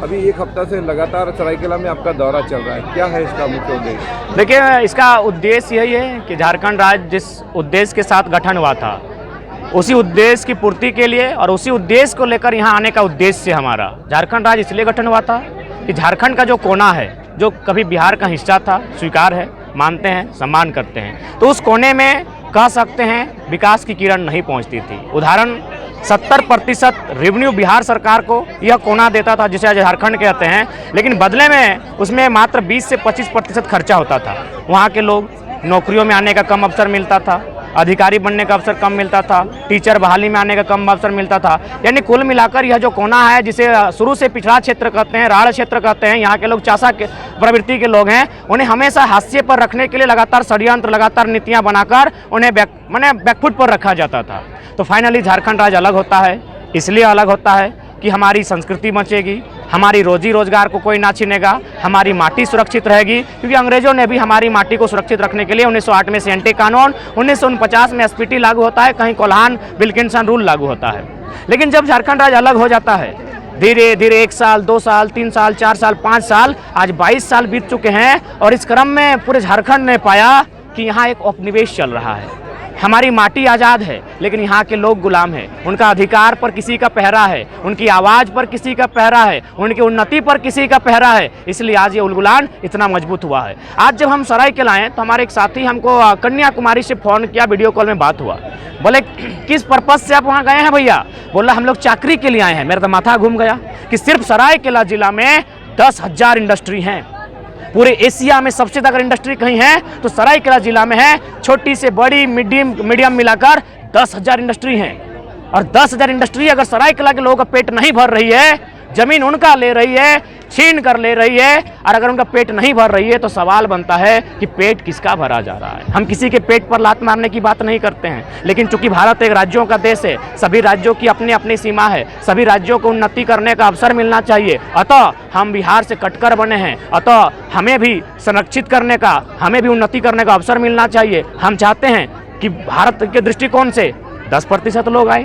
अभी एक हफ्ता से लगातार सरायकेला में आपका दौरा चल रहा है, क्या है इसका मुख्य उद्देश्य? देखिए, इसका उद्देश्य यही है कि झारखंड राज्य जिस उद्देश्य के साथ गठन हुआ था उसी उद्देश्य की पूर्ति के लिए और उसी उद्देश्य को लेकर यहाँ आने का उद्देश्य हमारा। झारखंड राज्य इसलिए गठन हुआ था कि झारखंड का जो कोना है, जो कभी बिहार का हिस्सा था, स्वीकार है, मानते हैं, सम्मान करते हैं, तो उस कोने में कह सकते हैं विकास की किरण नहीं पहुँचती थी। उदाहरण 70% रेवेन्यू बिहार सरकार को यह कोना देता था जिसे आज झारखंड कहते हैं, लेकिन बदले में उसमें मात्र 20 से 25% खर्चा होता था। वहाँ के लोग नौकरियों में आने का कम अवसर मिलता था, अधिकारी बनने का अवसर कम मिलता था, टीचर बहाली में आने का कम अवसर मिलता था। यानी कुल मिलाकर यह जो कोना है, जिसे शुरू से पिछड़ा क्षेत्र कहते हैं, राढ़ क्षेत्र कहते हैं, यहाँ के लोग चासा के प्रवृत्ति के लोग हैं, उन्हें हमेशा हाशिए पर रखने के लिए लगातार षड्यंत्र, लगातार नीतियाँ बनाकर उन्हें बैकफुट पर रखा जाता था। तो फाइनली झारखंड राज्य अलग होता है, इसलिए अलग होता है कि हमारी संस्कृति बचेगी, हमारी रोजी रोजगार को कोई ना छीनेगा, हमारी माटी सुरक्षित रहेगी, क्योंकि अंग्रेजों ने भी हमारी माटी को सुरक्षित रखने के लिए 1908 में सेंटे कानून, 1949 में एसपीटी लागू होता है, कहीं कोल्हान विल्किंसन रूल लागू होता है। लेकिन जब झारखंड राज्य अलग हो जाता है, धीरे धीरे 1 साल, 2 साल, 3 साल, 4 साल, 5 साल, आज 22 साल बीत चुके हैं और इस क्रम में पूरे झारखंड ने पाया कि यहाँ एक उपनिवेश चल रहा है। हमारी माटी आज़ाद है, लेकिन यहाँ के लोग गुलाम हैं। उनका अधिकार पर किसी का पहरा है, उनकी आवाज़ पर किसी का पहरा है, उनकी उन्नति पर किसी का पहरा है। इसलिए आज ये उलगुलान इतना मजबूत हुआ है। आज जब हम सरायकेला आए तो हमारे एक साथी हमको कन्याकुमारी से फ़ोन किया, वीडियो कॉल में बात हुआ। बोले किस पर्पज़ से आप वहाँ गए हैं भैया? बोला हम लोग चाकरी के लिए आए हैं। मेरा तो माथा घूम गया कि सिर्फ सरायकेला जिला में 10,000 इंडस्ट्री हैं। पूरे एशिया में सबसे ज़्यादा इंडस्ट्री कहीं है तो सरायकेला जिला में है। छोटी से बड़ी, मीडियम मिलाकर 10,000 इंडस्ट्री हैं। और 10,000 इंडस्ट्री अगर सरायकेला के लोगों का पेट नहीं भर रही है, जमीन उनका ले रही है, छीन कर ले रही है, और अगर उनका पेट नहीं भर रही है तो सवाल बनता है कि पेट किसका भरा जा रहा है। हम किसी के पेट पर लात मारने की बात नहीं करते हैं, लेकिन चूंकि भारत एक राज्यों का देश है, सभी राज्यों की अपनी अपनी सीमा है, सभी राज्यों को उन्नति करने का अवसर मिलना चाहिए। अतः हम बिहार से कटकर बने हैं, अतः हमें भी संरक्षित करने का, हमें भी उन्नति करने का अवसर मिलना चाहिए। हम चाहते हैं कि भारत के दृष्टिकोण से 10% लोग आए,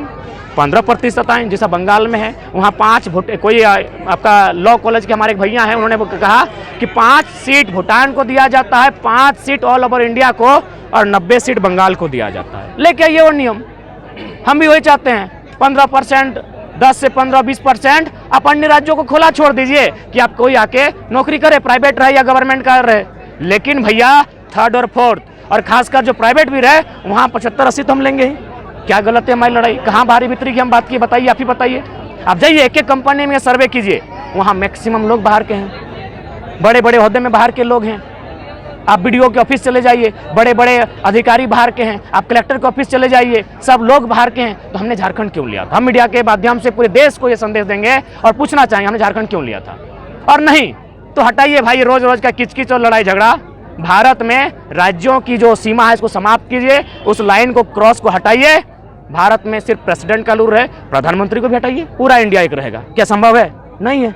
15% आए, जैसा बंगाल में है। वहाँ 5 कोई आपका लॉ कॉलेज के हमारे भैया हैं, उन्होंने कहा कि 5 सीट भूटान को दिया जाता है, 5 सीट ऑल ओवर इंडिया को और 90 सीट बंगाल को दिया जाता है। लेके आइए वो नियम, हम भी वही चाहते हैं। 15%, 10 से 15-20% आप अन्य राज्यों को खुला छोड़ दीजिए कि आप कोई आके नौकरी करे, प्राइवेट रहे या गवर्नमेंट का रहे। लेकिन भैया 3rd और 4th और खासकर जो प्राइवेट भी रहे, वहाँ 75-80 तो हम लेंगे ही। क्या गलत है हमारी लड़ाई? कहाँ भारी बितरी की हम बात की, बताइए, आप ही बताइए। आप जाइए एक एक कंपनी में सर्वे कीजिए, वहाँ मैक्सिमम लोग बाहर के हैं, बड़े बड़े ओहदे में बाहर के लोग हैं। आप बीडीओ के ऑफिस चले जाइए, बड़े बड़े अधिकारी बाहर के हैं। आप कलेक्टर के ऑफिस चले जाइए, सब लोग बाहर के हैं। तो हमने झारखंड क्यों लिया था? हम मीडिया के माध्यम से पूरे देश को ये संदेश देंगे और पूछना चाहेंगे हमने झारखंड क्यों लिया था। और नहीं तो हटाइए भाई रोज रोज का किचकिच और लड़ाई झगड़ा। भारत में राज्यों की जो सीमा है इसको समाप्त कीजिए, उस लाइन को क्रॉस को हटाइए। भारत में सिर्फ प्रेसिडेंट का रूल है, प्रधानमंत्री को भी हटाइए, पूरा इंडिया एक रहेगा। क्या संभव है? नहीं है,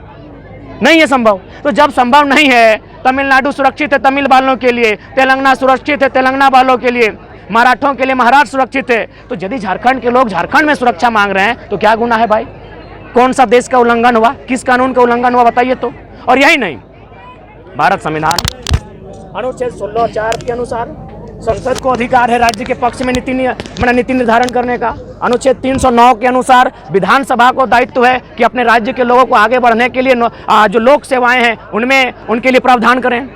नहीं है संभव। तो जब संभव नहीं है, तमिलनाडु सुरक्षित है तमिल वालों के लिए, तेलंगाना सुरक्षित है तेलंगाना वालों के लिए, मराठों के लिए महाराष्ट्र सुरक्षित है। तो यदि झारखंड के लोग झारखंड में सुरक्षा मांग रहे हैं तो क्या गुनाह है भाई? कौन सा देश का उल्लंघन हुआ? किस कानून का उल्लंघन हुआ बताइए तो। और यही नहीं, भारत संविधान अनुच्छेद 16(4) के अनुसार संसद को अधिकार है राज्य के पक्ष में नीति निर्धारण करने का। अनुच्छेद 309 के अनुसार विधानसभा को दायित्व है कि अपने राज्य के लोगों को आगे बढ़ने के लिए जो लोक सेवाएं हैं उनमें उनके लिए प्रावधान करें।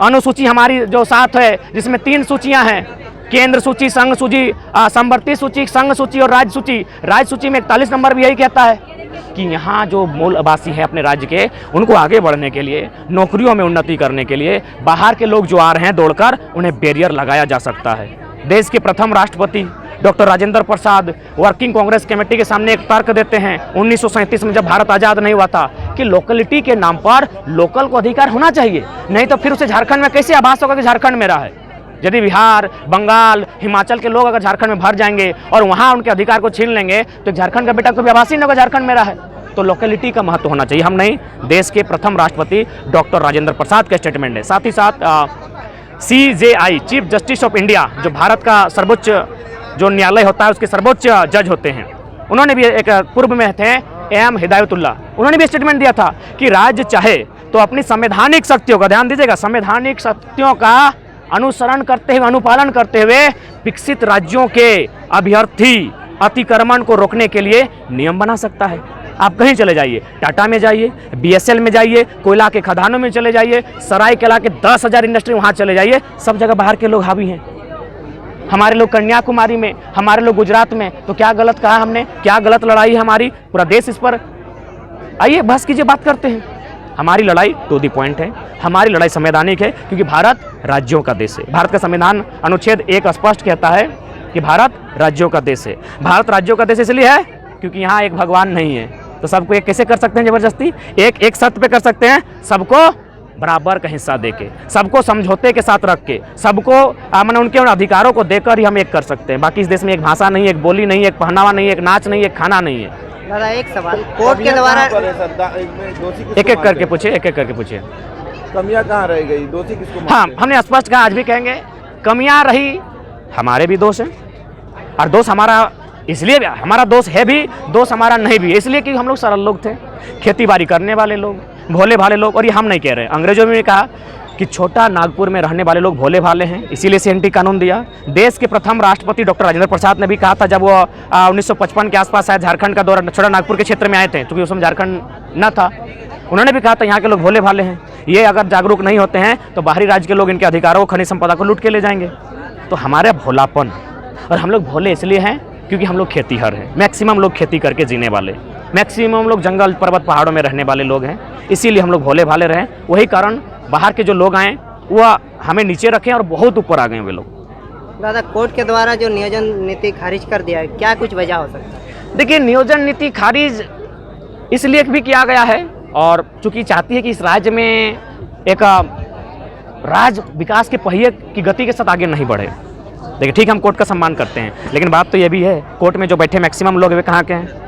अनुसूची हमारी जो 7 है, जिसमें 3 सूचियां हैं, केंद्र सूची, संघ सूची, समवर्ती सूची, संघ सूची और राज्य सूची। राज्य सूची में 41 नंबर भी यही कहता है कि यहाँ जो मूल आवासी है अपने राज्य के, उनको आगे बढ़ने के लिए, नौकरियों में उन्नति करने के लिए बाहर के लोग जो आ रहे हैं दौड़कर, उन्हें बैरियर लगाया जा सकता है। देश के प्रथम राष्ट्रपति doctor Rajendra Prasad working Congress committee के सामने एक तर्क देते हैं 1937 में, जब भारत आज़ाद नहीं हुआ था, कि लोकलिटी के नाम पर लोकल को अधिकार होना चाहिए, नहीं तो फिर उसे झारखंड में कैसे आभास होगा कि झारखंड मेरा है। यदि बिहार, बंगाल, हिमाचल के लोग अगर झारखंड में भर जाएंगे और वहाँ उनके अधिकार को छीन लेंगे तो झारखंड का बेटा कभी आभासी नहीं होगा झारखंड मेरा है। तो लोकेलिटी का महत्व होना चाहिए। हम नहीं, देश के प्रथम राष्ट्रपति डॉक्टर राजेंद्र प्रसाद का स्टेटमेंट है। साथ ही साथ CJI chief justice of India, जो भारत का सर्वोच्च जो न्यायालय होता है उसके सर्वोच्च जज होते हैं, उन्होंने भी एक पूर्व में थे एम हिदायतुल्लाह, उन्होंने भी स्टेटमेंट दिया था कि राज्य चाहे तो अपनी संवैधानिक शक्तियों का, ध्यान दीजिएगा, संवैधानिक शक्तियों का अनुसरण करते हुए, अनुपालन करते हुए विकसित राज्यों के अभ्यर्थी अतिक्रमण को रोकने के लिए नियम बना सकता है। आप कहीं चले जाइए, टाटा में जाइए, बीएसएल में जाइए, कोयला के खदानों में चले जाइए, सरायकेला के 10,000 इंडस्ट्री वहाँ चले जाइए, सब जगह बाहर के लोग हावी हैं। हमारे लोग कन्याकुमारी में, हमारे लोग गुजरात में, तो क्या गलत कहा हमने, क्या गलत लड़ाई है हमारी, पूरा देश इस पर, आइए बहस कीजिए, बात करते हैं। हमारी लड़ाई टू द पॉइंट है, हमारी लड़ाई संवैधानिक है, क्योंकि भारत राज्यों का देश है। भारत का संविधान अनुच्छेद 1 स्पष्ट कहता है कि भारत राज्यों का देश है। भारत राज्यों का देश इसलिए है क्योंकि यहाँ एक भगवान नहीं है, तो सबको एक कैसे कर सकते हैं जबरदस्ती, एक शर्त पे कर सकते हैं, सबको बराबर का हिस्सा देके, सबको समझौते के साथ रख के, सबको मैंने उनके उन अधिकारों को देकर ही हम एक कर सकते हैं। बाकी इस देश में एक भाषा नहीं, एक बोली नहीं, एक पहनावा नहीं, एक नाच नहीं, एक खाना नहीं है। दादा एक सवाल, कोर्ट के द्वारा एक एक करके पूछिए, एक एक करके पूछिए। कमियां कहाँ रह गई, दोषी किसको हाँ, मानते हैं? हमने स्पष्ट कहा, आज भी कहेंगे, कमियां रही, हमारे भी दोष हैं, और दोष हमारा इसलिए भी, हमारा दोष है भी, दोष हमारा नहीं भी, इसलिए कि हम लोग सरल लोग थे, खेती बाड़ी करने वाले लोग, भोले भाले लोग। और ये हम नहीं कह रहे, अंग्रेजों ने भी कहा कि छोटा नागपुर में रहने वाले लोग भोले भाले हैं, इसीलिए सीएनटी कानून दिया। देश के प्रथम राष्ट्रपति डॉक्टर राजेंद्र प्रसाद ने भी कहा था, जब वो 1955 के आसपास शायद झारखंड का दौरा, छोटा नागपुर के क्षेत्र में आए थे, क्योंकि उस समय झारखंड न था, उन्होंने भी कहा था यहाँ के लोग भोले भाले हैं, ये अगर जागरूक नहीं होते हैं तो बाहरी राज्य के लोग इनके अधिकारों, खनिज संपदा को लूट के ले जाएंगे। तो हमारे भोलापन, और हम लोग भोले इसलिए हैं क्योंकि हम लोग खेतीहर हैं, मैक्सिमम लोग खेती करके जीने वाले, मैक्सिमम लोग जंगल पर्वत पहाड़ों में रहने वाले लोग हैं, इसीलिए हम लोग भोले भाले रहें। वही कारण बाहर के जो लोग आए वह हमें नीचे रखें और बहुत ऊपर आ गए वे लोग। दादा कोर्ट के द्वारा जो नियोजन नीति खारिज कर दिया है, क्या कुछ वजह हो सकता है? देखिए, नियोजन नीति खारिज इसलिए भी किया गया है, और चूंकि चाहती है कि इस राज्य में एक राज्य विकास के पहिए की गति के साथ आगे नहीं बढ़े। देखिए, ठीक, हम कोर्ट का सम्मान करते हैं, लेकिन बात तो ये भी है, कोर्ट में जो बैठे मैक्सिमम लोग वे कहाँ के हैं?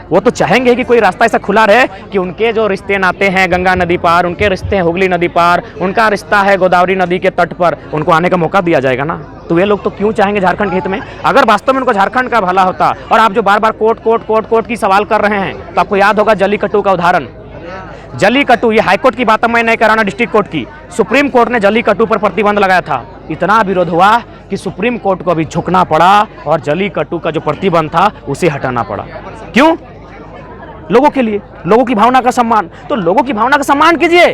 वो तो चाहेंगे कि कोई रास्ता ऐसा खुला रहे कि उनके जो रिश्ते नाते हैं गंगा नदी पार, उनके रिश्ते हैं हुगली नदी पार, उनका रिश्ता है गोदावरी नदी के तट पर, उनको आने का मौका दिया जाएगा ना। तो वे लोग तो क्यों चाहेंगे झारखंड के हित में? अगर वास्तव में उनको झारखंड का भला होता, और आप जो बार बार कोर्ट कोर्ट कोर्ट कोर्ट की सवाल कर रहे हैं, तो आपको याद होगा जल्लीकट्टू का उदाहरण। जल्लीकट्टू, ये हाईकोर्ट की बात मैं नहीं कर रहा ना, डिस्ट्रिक्ट कोर्ट की, सुप्रीम कोर्ट ने जल्लीकट्टू पर प्रतिबंध लगाया था। इतना विरोध हुआ कि सुप्रीम कोर्ट को अभी झुकना पड़ा और जल्लीकट्टू का जो प्रतिबंध था उसे हटाना पड़ा। क्यों? लोगों के लिए, लोगों की भावना का सम्मान। तो लोगों की भावना का सम्मान कीजिए,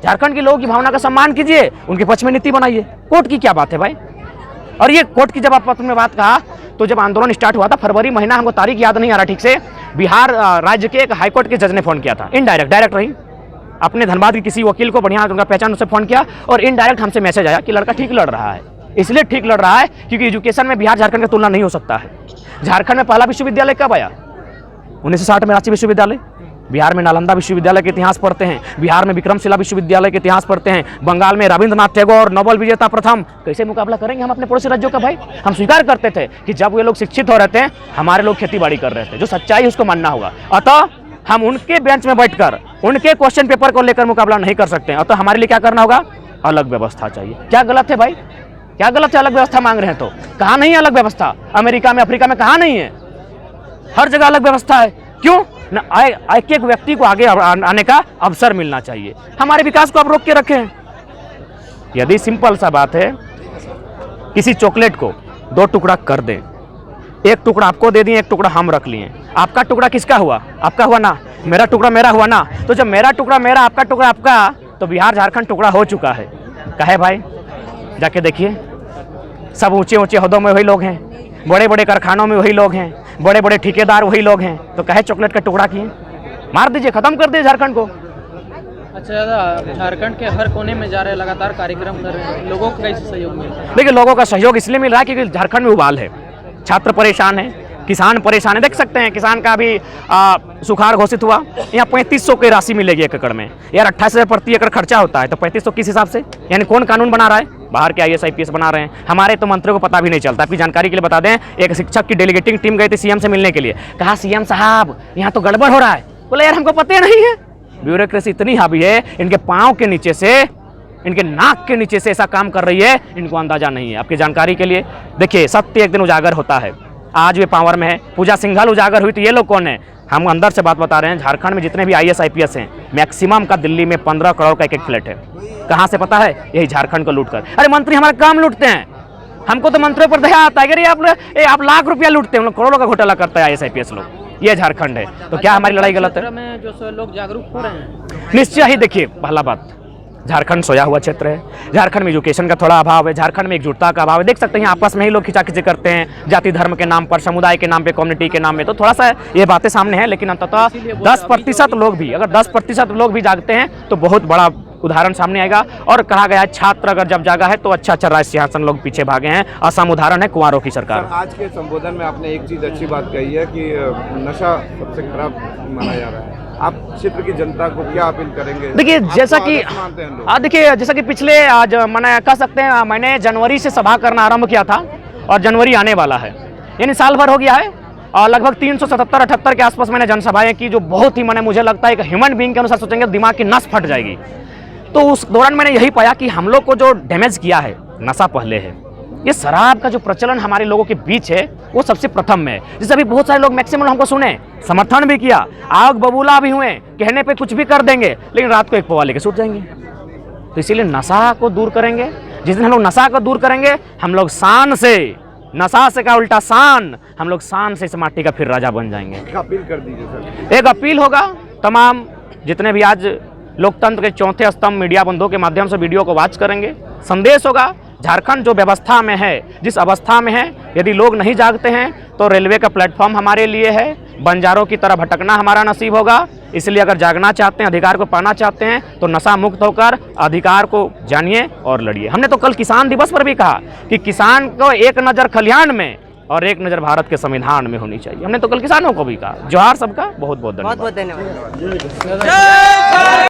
झारखंड के लोगों की भावना का सम्मान कीजिए, उनके पक्ष में नीति बनाइए। कोर्ट की क्या बात है भाई? और ये कोर्ट की जब आप पत्र में बात कहा, तो जब आंदोलन स्टार्ट हुआ था फरवरी महीना, हमको तारीख याद नहीं आ रहा ठीक से, बिहार राज्य के एक हाईकोर्ट के जज ने फोन किया था, इनडायरेक्ट, डायरेक्ट नहीं, अपने धनबाद के किसी वकील को बढ़िया उनका पहचान, उससे फोन किया, और इनडायरेक्ट हमसे मैसेज आया कि लड़का ठीक लड़ रहा है। इसलिए ठीक लड़ रहा है क्योंकि एजुकेशन में बिहार झारखंड की तुलना नहीं हो सकता है। झारखंड में पहला विश्वविद्यालय कब आया? 1960 में रांची विश्वविद्यालय, बिहार में नालंदा विश्वविद्यालय के इतिहास पढ़ते हैं, बिहार में विक्रमशिला विश्वविद्यालय के इतिहास पढ़ते हैं, बंगाल में रविंद्रनाथ टैगोर नोबेल विजेता प्रथम। कैसे मुकाबला करेंगे हम अपने पड़ोसी राज्यों का भाई? हम स्वीकार करते थे कि जब वे लोग शिक्षित हो रहे थे, हमारे लोग खेतीबाड़ी कर रहे थे, जो सच्चाई उसको मानना होगा। अतः हम उनके बेंच में बैठकर उनके क्वेश्चन पेपर को लेकर मुकाबला नहीं कर सकते। अतः हमारे लिए क्या करना होगा? अलग व्यवस्था चाहिए। क्या गलत है भाई? क्या गलत है? अलग व्यवस्था मांग रहे हैं तो कहाँ नहीं है अलग व्यवस्था? अमेरिका में, अफ्रीका में कहाँ नहीं है? हर जगह अलग व्यवस्था है। क्यों? न एक एक व्यक्ति को आगे आने का अवसर मिलना चाहिए। हमारे विकास को आप रोक के रखें। यदि सिंपल सा बात है, किसी चॉकलेट को 2 टुकड़ा कर दें, एक टुकड़ा आपको दे दिए, एक टुकड़ा हम रख लिए, आपका टुकड़ा किसका हुआ? आपका हुआ ना, मेरा टुकड़ा मेरा हुआ ना। तो जब मेरा टुकड़ा मेरा, आपका टुकड़ा आपका, तो बिहार झारखंड टुकड़ा हो चुका है। कहे भाई, जाके देखिए, सब ऊंचे ऊंचे ओहदों में वही लोग हैं, बड़े बड़े कारखानों में वही लोग हैं, बड़े बड़े ठेकेदार वही लोग हैं, तो कहे चॉकलेट का टुकड़ा किए, मार दीजिए, खत्म कर दीजिए झारखंड को। अच्छा दादा, झारखंड के हर कोने में जा रहे, लगातार कार्यक्रम कर रहे हैं, लोगों को कैसे सहयोग मिल रहा है? देखिए, लोगों का सहयोग इसलिए मिल रहा है क्योंकि झारखंड में उबाल है, छात्र परेशान है, किसान परेशान है। देख सकते हैं किसान का भी सुखाड़ घोषित हुआ, यहाँ 3500 की राशि मिलेगी 1 एकड़ में। यार 28,000 प्रति एकड़ खर्चा होता है, तो 3500 किस हिसाब से? यानी कौन कानून बना रहा है? बाहर के IAS IPS बना रहे हैं। हमारे तो मंत्रियों को पता भी नहीं चलता। आपकी जानकारी के लिए बता दें, एक शिक्षक की डेलीगेटिंग टीम गई थी सीएम से मिलने के लिए, कहा सीएम साहब यहाँ तो गड़बड़ हो रहा है। बोले यार हमको पता नहीं है, ब्यूरोक्रेसी इतनी हावी है, इनके पाँव के नीचे से, इनके नाक के नीचे से ऐसा काम कर रही है, इनको अंदाजा नहीं है। आपकी जानकारी के लिए देखिए, सत्य एक दिन उजागर होता है। आज वे पावर में है। पूजा सिंघल उजागर हुई तो ये लोग कौन है? हम अंदर से बात बता रहे हैं, झारखंड में जितने भी IAS IPS हैं मैक्सिमम का दिल्ली में 15 करोड़ का एक फ्लैट है। कहाँ से पता है? यही झारखंड को लूट कर। अरे मंत्री हमारा काम लूटते हैं, हमको तो मंत्रियों पर दया आता है कि आप लाख रुपया लूटते हैं, हम लोग करोड़ों का घोटाला करता है IAS IPS लोग। ये झारखंड है, तो क्या हमारी लड़ाई गलत है? में जो लोग जागरूक हो रहे हैं, निश्चय ही। देखिए पहला बात, झारखंड सोया हुआ क्षेत्र है, झारखंड में एजुकेशन का थोड़ा अभाव है, झारखंड में एकजुटता का अभाव है। देख सकते हैं आपस में ही लोग खिंचाखिंची करते हैं, जाति धर्म के नाम पर, समुदाय के नाम पे, कम्युनिटी के नाम में, तो थोड़ा सा ये बातें सामने हैं। लेकिन अंततः 10% लोग भी, अगर 10% लोग भी जागते हैं तो बहुत बड़ा उदाहरण सामने आएगा। और कहा गया है छात्र अगर जब जागा है तो अच्छा राज सिंहासन लोग पीछे भागे हैं। असम उदाहरण है कुंवारों की सरकार। सर, आज के संबोधन में आपने एक चीज़ अच्छी बात कही है कि नशा सबसे खराब माना जा रहा है। आप क्षेत्र की जनता को क्या अपील करेंगे? देखिए जैसा कि देखिए जैसा कि पिछले आज मैंने कह सकते हैं, मैंने जनवरी से सभा करना आरंभ किया था और जनवरी आने वाला है, यानी साल भर हो गया है। और लगभग 377-78 के आसपास मैंने जनसभाएं की, जो बहुत ही मुझे लगता है एक ह्यूमन बीइंग के अनुसार सोचेंगे दिमाग की नस फट जाएगी। तो उस दौरान मैंने यही पाया कि हम लोग को जो डैमेज किया है नशा पहले है। ये शराब का जो प्रचलन हमारे लोगों के बीच है वो सबसे प्रथम में है। जैसे अभी बहुत सारे लोग मैक्सिमम हमको सुने, समर्थन भी किया, आग बबूला भी हुए, कहने पे कुछ भी कर देंगे, लेकिन रात को एक पवा लेके सूट जाएंगे। तो इसीलिए नशा को दूर करेंगे। जिस दिन हम लोग नशा को दूर करेंगे, हम लोग शान से, नशा से का उल्टा शान, हम लोग शान से इस माटी का फिर राजा बन जाएंगे। एक अपील कर दीजिए सर। एक अपील होगा तमाम जितने भी आज लोकतंत्र के चौथे स्तंभ मीडिया बंधुओं के माध्यम से वीडियो को वॉच करेंगे, संदेश होगा झारखंड जो व्यवस्था में है, जिस अवस्था में है, यदि लोग नहीं जागते हैं तो रेलवे का प्लेटफॉर्म हमारे लिए है, बंजारों की तरह भटकना हमारा नसीब होगा। इसलिए अगर जागना चाहते हैं, अधिकार को पाना चाहते हैं, तो नशा मुक्त होकर अधिकार को जानिए और लड़िए। हमने तो कल किसान दिवस पर भी कहा कि किसान को एक नज़र खलिहान में और एक नज़र भारत के संविधान में होनी चाहिए। हमने तो कल किसानों को भी कहा। जोहार सबका, बहुत बहुत धन्यवाद। बहुत बहुत धन्यवाद।